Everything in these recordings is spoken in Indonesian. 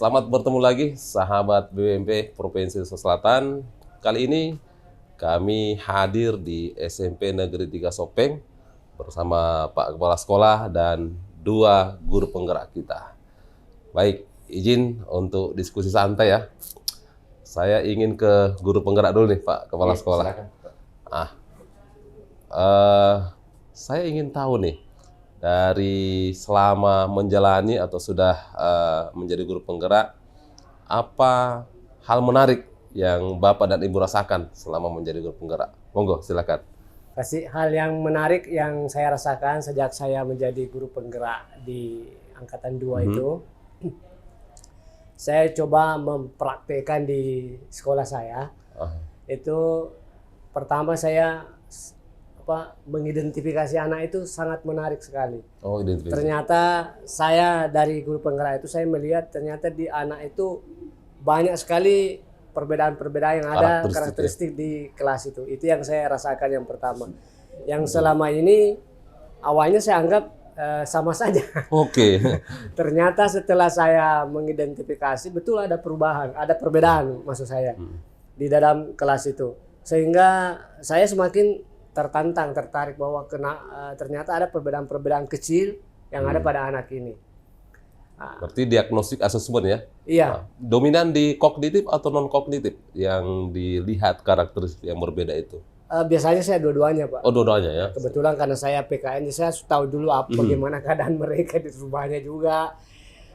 Selamat bertemu lagi sahabat BWMP Provinsi Sulawesi Selatan. Kali ini kami hadir di SMP Negeri 3 Sopeng bersama Pak Kepala Sekolah dan dua guru penggerak kita. Baik, izin untuk diskusi santai ya. Saya ingin ke guru penggerak dulu nih Pak Kepala Sekolah. Silakan. Saya ingin tahu nih, dari selama menjalani atau sudah menjadi guru penggerak, apa hal menarik yang Bapak dan Ibu rasakan selama menjadi guru penggerak? Monggo, silakan. Pasti hal yang menarik yang saya rasakan sejak saya menjadi guru penggerak di Angkatan 2 itu, saya coba mempraktekkan di sekolah saya. Itu pertama saya mengidentifikasi anak itu sangat menarik sekali. Oh, identifikasi. Ternyata saya dari guru penggerak itu saya melihat ternyata di anak itu banyak sekali perbedaan-perbedaan yang ada karakteristik di kelas itu. Itu yang saya rasakan yang pertama. Yang selama ini awalnya saya anggap sama saja. Oke. Ternyata setelah saya mengidentifikasi betul ada perubahan, ada perbedaan maksud saya di dalam kelas itu. Sehingga saya semakin tertantang, tertarik bahwa ternyata ada perbedaan-perbedaan kecil yang ada pada anak ini. Berarti diagnostik asesmen ya? Iya. Dominan di kognitif atau non kognitif yang dilihat karakteristik yang berbeda itu? Biasanya saya dua-duanya, Pak. Oh, dua-duanya ya? Kebetulan karena saya PKN, saya tahu dulu bagaimana keadaan mereka di rumahnya juga.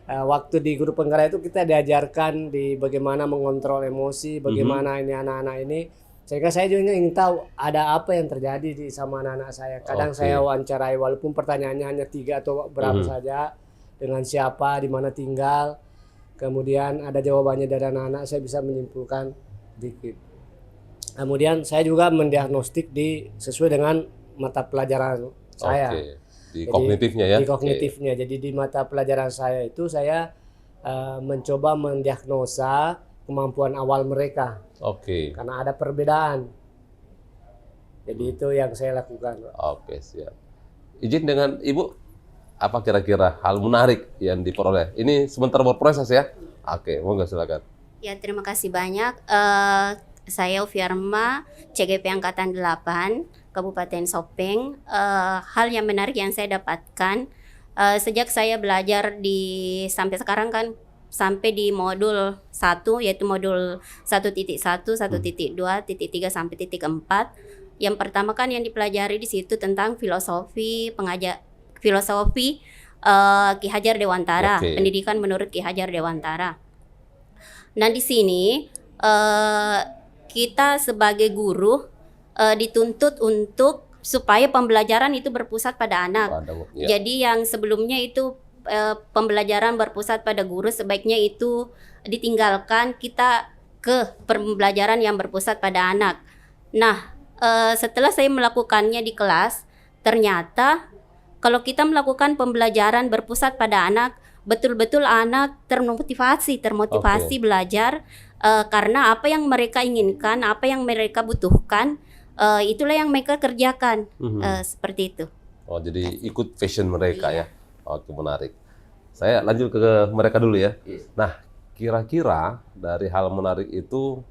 Waktu di guru penggerak itu kita diajarkan di bagaimana mengontrol emosi, bagaimana ini anak-anak ini. Sehingga saya juga ingin tahu ada apa yang terjadi sama anak-anak saya. Kadang saya wawancarai walaupun pertanyaannya hanya 3 atau berapa saja, dengan siapa, di mana tinggal. Kemudian ada jawabannya dari anak-anak, saya bisa menyimpulkan dikit. Kemudian saya juga mendiagnostik sesuai dengan mata pelajaran saya. Di kognitifnya ya? Di kognitifnya. Jadi di mata pelajaran saya itu saya mencoba mendiagnosa kemampuan awal mereka. Karena ada perbedaan. Jadi itu yang saya lakukan. Oke, siap. Izin dengan Ibu, apa kira-kira hal menarik yang diperoleh? Ini sebentar berproses ya? Oke, monggo silakan. Ya, terima kasih banyak. Saya Ufiarma, CGP Angkatan 8, Kabupaten Sopeng. Hal yang menarik yang saya dapatkan, sejak saya belajar sampai sekarang kan, sampai di modul 1, yaitu modul 1.1, 1.2, titik 3 sampai titik 4. Yang pertama kan yang dipelajari di situ tentang filosofi Ki Hajar Dewantara, pendidikan menurut Ki Hajar Dewantara. Nah, di sini kita sebagai guru dituntut untuk supaya pembelajaran itu berpusat pada anak. Jadi yang sebelumnya itu pembelajaran berpusat pada guru, sebaiknya itu ditinggalkan, kita ke pembelajaran yang berpusat pada anak. Nah, setelah saya melakukannya di kelas, ternyata kalau kita melakukan pembelajaran berpusat pada anak, betul-betul anak termotivasi belajar, karena apa yang mereka inginkan, apa yang mereka butuhkan, itulah yang mereka kerjakan. Seperti itu. Oh, jadi ikut passion mereka ya? Oke, menarik. Saya lanjut ke mereka dulu ya. Nah, kira-kira dari hal menarik itu,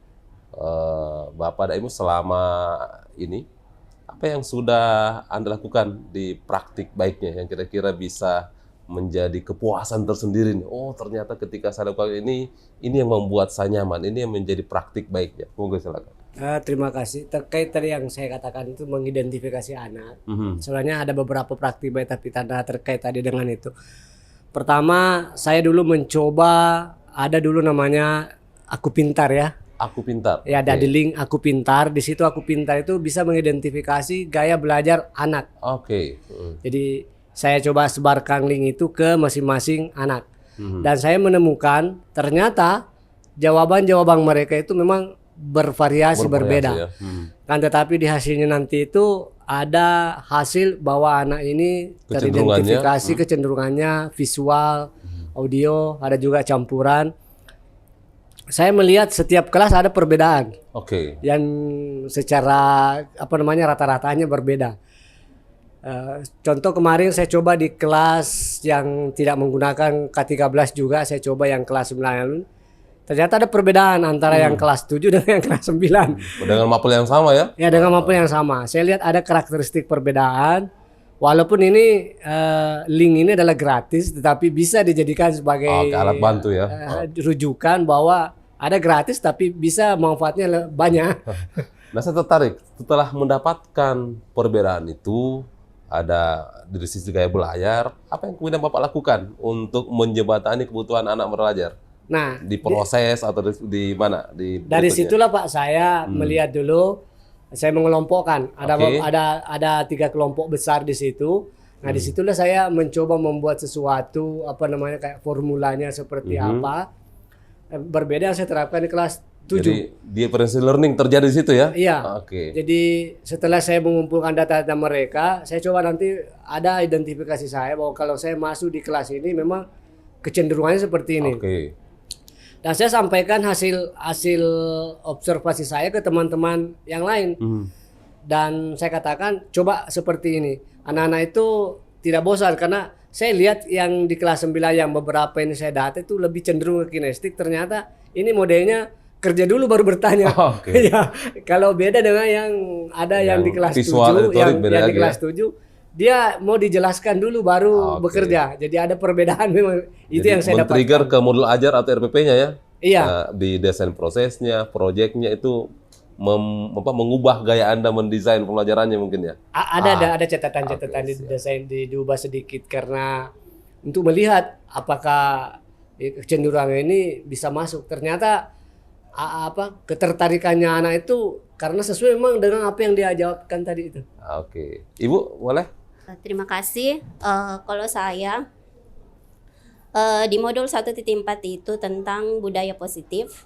Bapak dan Ibu selama ini, apa yang sudah Anda lakukan di praktik baiknya yang kira-kira bisa menjadi kepuasan tersendiri nih? Oh, ternyata ketika saya lakukan ini yang membuat saya nyaman, ini yang menjadi praktik baiknya. Monggo silakan. Terima kasih. Terkait tadi yang saya katakan itu mengidentifikasi anak. Sebenarnya ada beberapa praktik baik, tapi tanda terkait tadi dengan itu. Pertama, saya dulu mencoba, ada dulu namanya Aku Pintar ya. Aku Pintar. Ya, ada di link Aku Pintar. Di situ Aku Pintar itu bisa mengidentifikasi gaya belajar anak. Jadi saya coba sebarkan link itu ke masing-masing anak. Dan saya menemukan ternyata jawaban-jawaban mereka itu memang bervariasi berbeda. Ya. Kan tetapi di hasilnya nanti itu ada hasil bahwa anak ini teridentifikasi kecenderungannya visual, audio, ada juga campuran. Saya melihat setiap kelas ada perbedaan. Yang secara rata-ratanya berbeda. Contoh kemarin saya coba di kelas yang tidak menggunakan K13 juga, saya coba yang kelas 9. Ternyata ada perbedaan antara yang kelas 7 dengan yang kelas 9. Dengan mapel yang sama ya? Ya, dengan mapel yang sama. Saya lihat ada karakteristik perbedaan. Walaupun ini link ini adalah gratis, tetapi bisa dijadikan sebagai alat bantu ya. rujukan bahwa ada gratis tapi bisa manfaatnya banyak. Nah, saya tertarik setelah mendapatkan perbedaan itu, ada dari sisi gaya belajar, apa yang kemudian Bapak lakukan untuk menjembatani kebutuhan anak belajar? Nah, Di proses atau di mana? dari berikutnya? situlah Pak saya melihat dulu, saya mengelompokkan. Oke. Ada 3 kelompok besar di situ. Nah, disitulah saya mencoba membuat sesuatu kayak formulanya seperti apa. Berbeda yang saya terapkan di kelas 7. Jadi differential learning terjadi di situ ya? Iya. Oke. Jadi setelah saya mengumpulkan data-data mereka, saya coba nanti ada identifikasi saya bahwa kalau saya masuk di kelas ini memang kecenderungannya seperti ini. Oke. Dan saya sampaikan hasil observasi saya ke teman-teman yang lain. Dan saya katakan coba seperti ini. Anak-anak itu tidak bosan karena saya lihat yang di kelas 9 yang beberapa ini saya data itu lebih cenderung ke kinestik. Ternyata ini modelnya kerja dulu baru bertanya. Oke. Ya, kalau beda dengan yang ada yang di kelas 7, visual retorik beda yang di lagi kelas ya? 7 dia mau dijelaskan dulu baru Oke. bekerja. Jadi ada perbedaan memang. Itu Jadi yang saya dapat. men-trigger ke modul ajar atau RPP-nya ya? Iya. Di desain prosesnya, proyeknya itu mengubah gaya Anda mendesain pembelajarannya mungkin ya? Ada catatan-catatan Oke, di desain diubah sedikit karena untuk melihat apakah kecenderungan ini bisa masuk. Ternyata ketertarikannya anak itu karena sesuai memang dengan apa yang dia jawabkan tadi itu. Oke. Ibu boleh? Terima kasih. Kalau saya di modul 1.4 itu tentang budaya positif.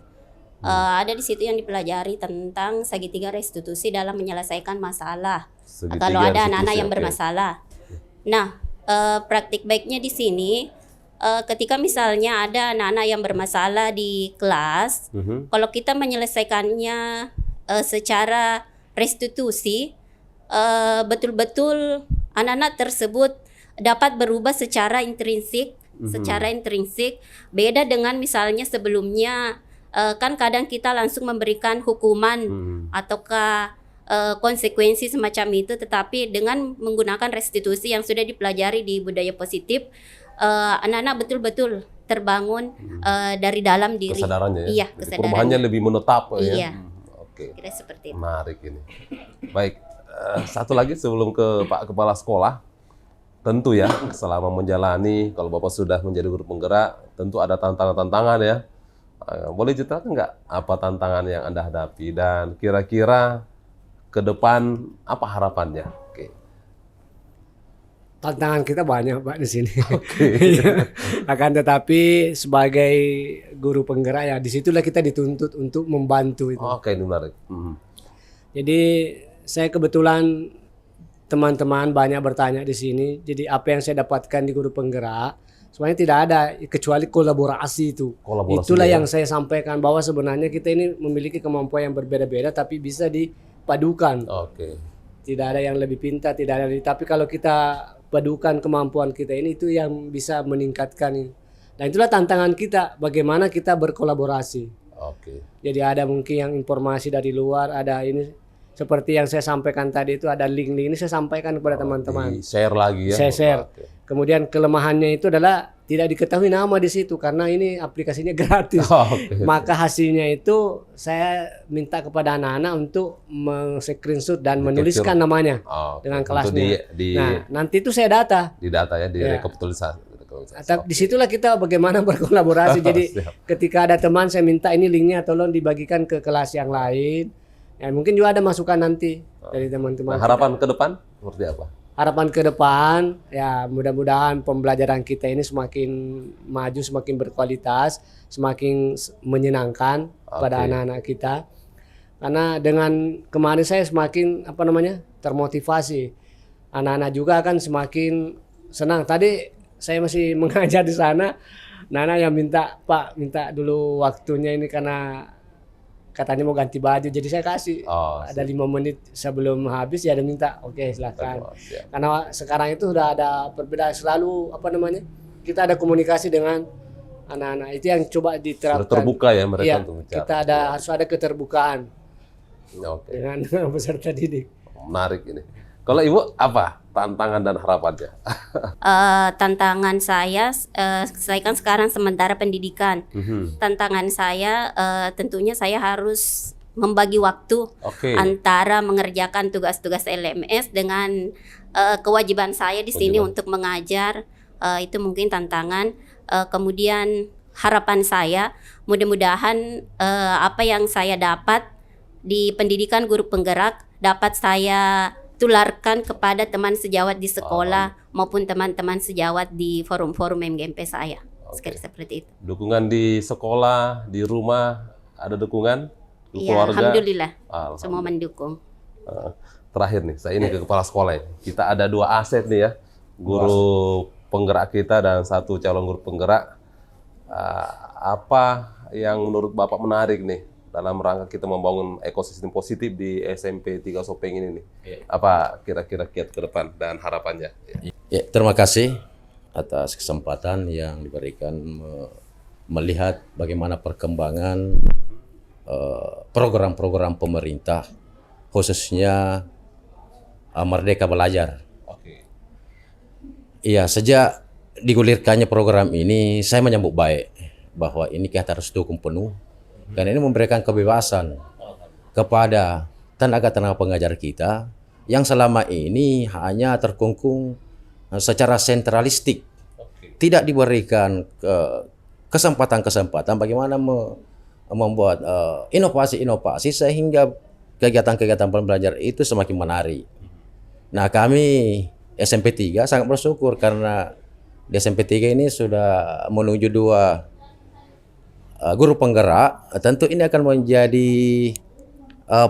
Ada di situ yang dipelajari tentang segitiga restitusi dalam menyelesaikan masalah. Segitiga Kalau ada restitusi, anak-anak yang oke. bermasalah. Nah, praktik baiknya di sini ketika misalnya ada anak-anak yang bermasalah di kelas, kalau kita menyelesaikannya secara restitusi, betul-betul anak-anak tersebut dapat berubah secara intrinsik, beda dengan misalnya sebelumnya. Kan kadang kita langsung memberikan hukuman ataukah konsekuensi semacam itu, tetapi dengan menggunakan restitusi yang sudah dipelajari di budaya positif, anak-anak betul-betul terbangun dari dalam diri. Kesadarannya ya? Iya, Jadi kesadarannya. perubahannya lebih menetap ya? Iya. Oke. Kira seperti itu. Menarik ini. Baik, satu lagi sebelum ke Pak Kepala Sekolah. Tentu ya, selama menjalani, kalau Bapak sudah menjadi guru penggerak, tentu ada tantangan-tantangan ya. Boleh ceritakan nggak apa tantangan yang Anda hadapi dan kira-kira ke depan apa harapannya? Oke. Tantangan kita banyak Pak di sini. Akan tetapi sebagai guru penggerak ya disitulah kita dituntut untuk membantu itu. Oke, ini menarik. Jadi saya kebetulan teman-teman banyak bertanya di sini. Jadi apa yang saya dapatkan di guru penggerak sebenarnya tidak ada kecuali kolaborasi itu. Kolaborasi Itulah ya. yang saya sampaikan bahwa sebenarnya kita ini memiliki kemampuan yang berbeda-beda tapi bisa dipadukan. Oke. Tidak ada yang lebih pintar, tidak ada. Tapi kalau kita padukan kemampuan kita ini itu yang bisa meningkatkan ini. Dan itulah tantangan kita, bagaimana kita berkolaborasi. Oke. Jadi ada mungkin yang informasi dari luar, ada ini seperti yang saya sampaikan tadi itu ada link-link ini saya sampaikan kepada teman-teman. Share lagi ya. Saya share. Oke. Kemudian kelemahannya itu adalah tidak diketahui nama di situ karena ini aplikasinya gratis. Oke. Maka hasilnya itu saya minta kepada anak-anak untuk men-screenshot dan menuliskan namanya Oke. dengan Untuk kelasnya. di Nah, nanti itu saya data. data ya, di Ya. rekapitulasi. Disitulah kita bagaimana berkolaborasi. Jadi Siap. ketika ada teman saya minta ini linknya tolong dibagikan ke kelas yang lain. Ya, mungkin juga ada masukan nanti dari teman-teman. Nah, harapan ke depan seperti apa? Harapan ke depan ya mudah-mudahan pembelajaran kita ini semakin maju, semakin berkualitas, semakin menyenangkan pada anak-anak kita. Karena dengan kemarin saya semakin termotivasi. Anak-anak juga akan semakin senang. Tadi saya masih mengajar di sana, anak yang minta, Pak, minta dulu waktunya ini karena katanya mau ganti baju, jadi saya kasih. Oh, Ada 5 menit sebelum habis ya, ada minta, oke silakan. siap. Karena sekarang itu sudah ada perbedaan, selalu apa namanya, kita ada komunikasi dengan anak-anak, itu yang coba diterapkan. Sudah terbuka ya mereka Iya, untuk bicara. kita harus ada keterbukaan Oke, dengan peserta didik. menarik ini. Kalau Ibu apa tantangan dan harapannya? Tantangan saya kan sekarang sementara pendidikan. Tantangan saya tentunya saya harus membagi waktu Oke. antara mengerjakan tugas-tugas LMS dengan kewajiban saya di sini Kewajiban. untuk mengajar. Itu mungkin tantangan. Kemudian harapan saya mudah-mudahan apa yang saya dapat di pendidikan guru penggerak dapat saya tularkan kepada teman sejawat di sekolah maupun teman-teman sejawat di forum-forum MGMP saya. Seperti itu. Dukungan di sekolah, di rumah ada dukungan? Di Iya, keluarga? alhamdulillah. Alhamdulillah. Semua mendukung. Terakhir nih, saya ini ke kepala sekolah ya. Kita ada 2 aset nih ya, guru penggerak kita dan 1 calon guru penggerak. Apa yang menurut Bapak menarik nih dalam rangka kita membangun ekosistem positif di SMP 3 Sopeng ini nih? Apa kira-kira kiat ke depan dan harapannya? Ya, terima kasih atas kesempatan yang diberikan melihat bagaimana perkembangan program-program pemerintah, khususnya Merdeka Belajar. Oke. Iya, sejak digulirkannya program ini, saya menyambut baik bahwa ini kita harus dukung penuh, dan ini memberikan kebebasan kepada tenaga-tenaga pengajar kita yang selama ini hanya terkungkung secara sentralistik, tidak diberikan kesempatan-kesempatan bagaimana membuat inovasi-inovasi sehingga kegiatan-kegiatan pembelajaran itu semakin menarik. Nah, kami SMP 3 sangat bersyukur karena di SMP 3 ini sudah menuju 2 guru penggerak. Tentu ini akan menjadi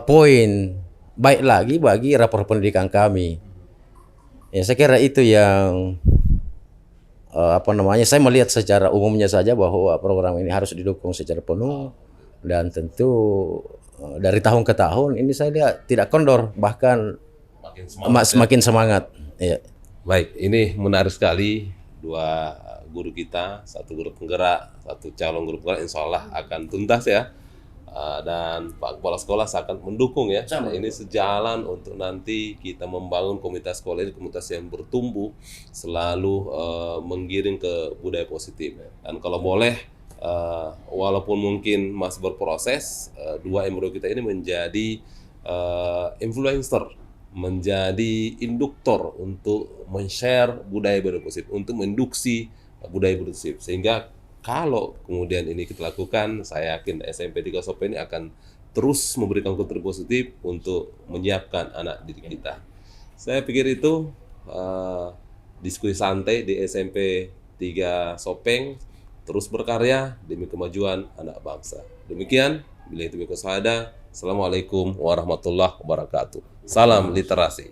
poin baik lagi bagi rapor pendidikan kami. Ya, saya kira itu yang saya melihat secara umumnya saja bahwa program ini harus didukung secara penuh, dan tentu dari tahun ke tahun ini saya lihat tidak kendor, bahkan semakin semangat. Ya. Baik, ini menarik sekali. 2 guru kita, 1 guru penggerak, 1 calon guru penggerak, insya Allah akan tuntas ya. Dan Pak Kepala Sekolah sangat mendukung ya. Nah, ini sejalan untuk nanti kita membangun komunitas sekolah ini, komunitas yang bertumbuh, selalu menggiring ke budaya positif. Dan kalau boleh, walaupun mungkin masih berproses, 2 MRO kita ini menjadi influencer, menjadi induktor untuk men-share budaya-budaya positif, untuk menduksi budaya positif. Sehingga kalau kemudian ini kita lakukan, saya yakin SMP 3 Sopeng ini akan terus memberikan kontribusi positif untuk menyiapkan anak didik kita. Saya pikir itu diskusi santai di SMP 3 Sopeng, terus berkarya demi kemajuan anak bangsa. Demikian, bila itu Assalamualaikum warahmatullahi wabarakatuh. Salam literasi.